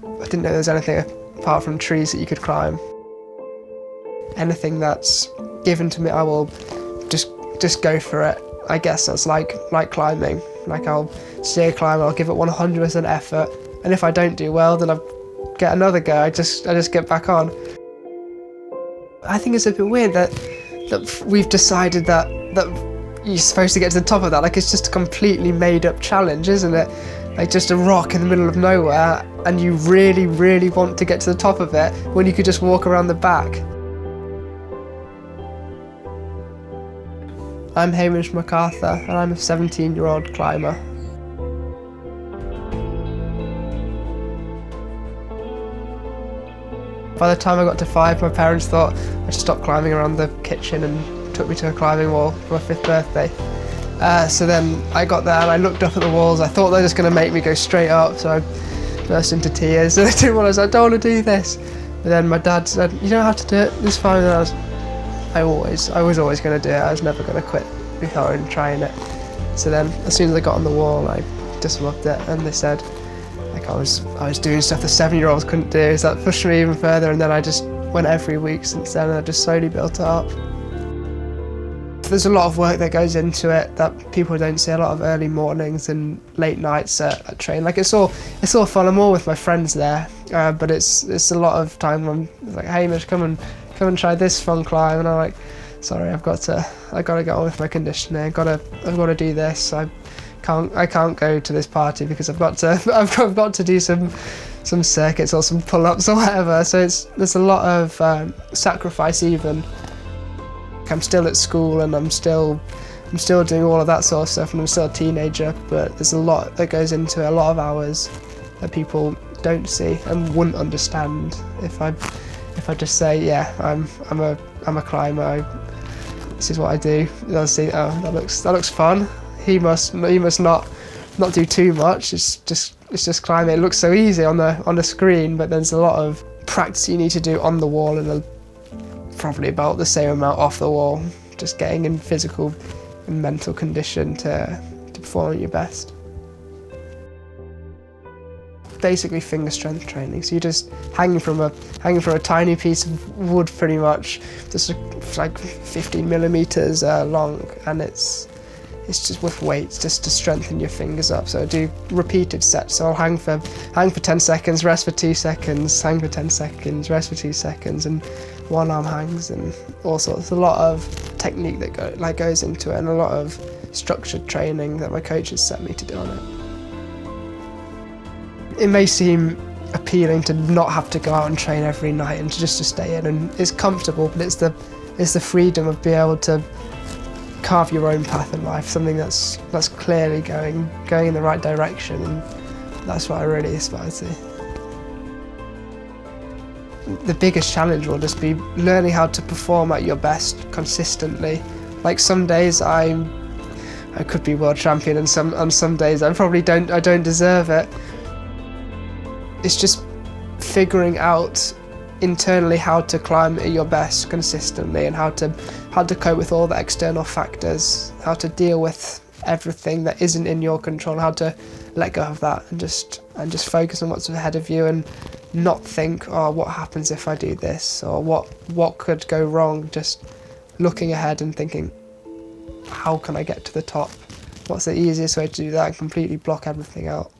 I didn't know there was anything apart from trees that you could climb. Anything that's given to me, I will just go for it. I guess that's like climbing. Like I'll see a climb, I'll give it 100% effort, and if I don't do well, then I get another go. I just get back on. I think it's a bit weird that we've decided that you're supposed to get to the top of that. Like it's just a completely made up challenge, isn't it? Like just a rock in the middle of nowhere, and you really, really want to get to the top of it when you could just walk around the back. I'm Hamish McArthur, and I'm a 17-year-old climber. By the time I got to 5, my parents thought I should stop climbing around the kitchen and took me to a climbing wall for my 5th birthday. So then I got there and I looked up at the walls. I thought they were just going to make me go straight up, so I burst into tears. And I was like, I don't want to do this. But then my dad said, you don't have to do it, it's fine. And I was always going to do it. I was never going to quit before trying it. So then as soon as I got on the wall, I just loved it. And they said, like I was doing stuff the 7-year-olds couldn't do, so that pushed me even further. And then I just went every week since then, and I just slowly built it up. There's a lot of work that goes into it that people don't see. A lot of early mornings and late nights at train. Like it's all fun. I'm all with my friends there, but it's a lot of time when I'm like, hey Mish, come and try this fun climb, and I'm like, sorry, I've got to get on with my conditioning. I've got to do this. I can't go to this party because I've got to do some circuits or some pull-ups or whatever. So there's a lot of sacrifice even. I'm still at school and I'm still doing all of that sort of stuff, and I'm still a teenager, but there's a lot that goes into it, a lot of hours that people don't see and wouldn't understand if I just say, yeah, I'm a climber, this is what I do. They'll see, oh, that looks fun. He must not do too much. It's just climbing. It looks so easy on the screen, but there's a lot of practice you need to do on the wall, and probably about the same amount off the wall, just getting in physical and mental condition to perform at your best. Basically finger strength training, so you're just hanging from a tiny piece of wood, pretty much, just like 15 millimeters long, and it's just with weights, just to strengthen your fingers up. So I do repeated sets, so I'll hang for 10 seconds, rest for 2 seconds, hang for 10 seconds, rest for 2 seconds, and one arm hangs, and all sorts. A lot of technique that goes into it, and a lot of structured training that my coach has set me to do on it. It may seem appealing to not have to go out and train every night and just to stay in, and it's comfortable, but it's the freedom of being able to carve your own path in life, something that's clearly going in the right direction, and that's what I really aspire to. The biggest challenge will just be learning how to perform at your best consistently. Like some days I could be world champion, and on some days I probably don't deserve it. It's just figuring out internally how to climb at your best consistently, and how to cope with all the external factors, how to deal with everything that isn't in your control, how to let go of that and just focus on what's ahead of you, and not think, oh, what happens if I do this, or what could go wrong. Just looking ahead and thinking, how can I get to the top? What's the easiest way to do that, and completely block everything out.